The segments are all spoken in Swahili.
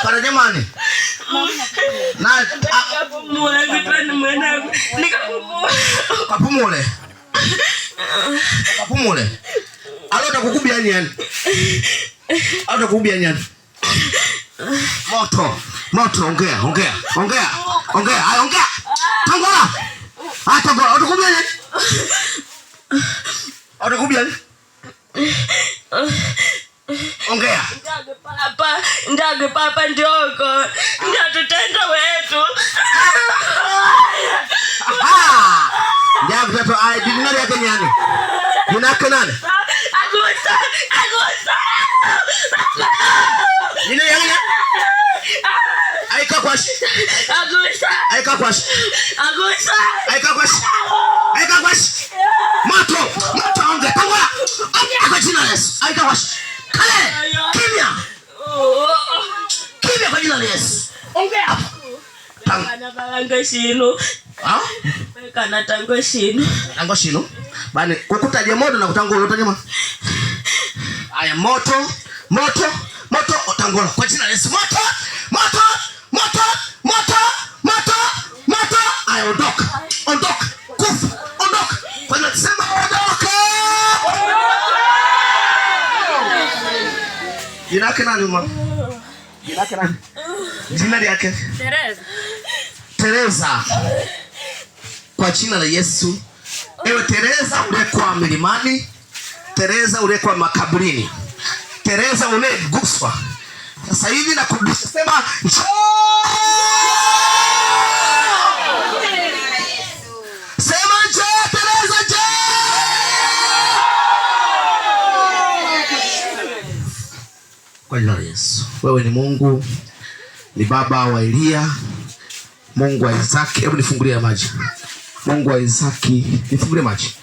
Para jamani. Na kapumule vitani mwanangu. Kapumule. Kapumule. Alota kukubia nani? Alota kukubia nani? Moto. Ongea. Hai ongea. Tangola. Tangola. Utakubia nani? Utakubia nani? Ongea. Ndage papa ndoko. Ndatutenda wetu. Ndage papa ai dinari yake nani? Dinaka nani? Agusa. Nini yanga? Aika kwashi. Moto ongea. Tangola. Ongea kwa jina la Yesu. Aika kwashi. Kale. Kimya kwa jina la Yesu. Ongea. Kana balanga shino. Kana tango shino. Tango shino. Bani kukutaje moto na kutangola utaje moto. Aya moto. Tangola kwa jina la Yesu. Moto. Aya ondoka. Kufa. Ondoka. Kwa nini sema ondoka? Jina lake nani mama? Jina lake? Teresa. Kwa jina la Yesu. Ewe Teresa uliyekuwa milimani, Teresa uliyekuwa makaburini, Teresa unayeguswa sasa hivi na kuguswa, sema Teresa njoo. Kwa jina la Yesu. Wewe ni Mungu, ni baba wa Elia, Mungu wa Isaki. Hebu nifungulie maji. Mungu wa Isaki, nifungulie maji.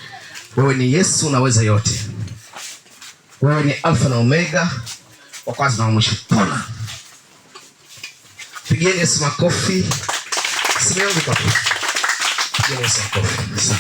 Wewe ni Yesu, unaweza yote. Wewe ni Alfa na Omega, wa kwanza na mwisho. Pona. Pigieni Yesu makofi. Simeoni kwa. Pigieni Yesu makofi.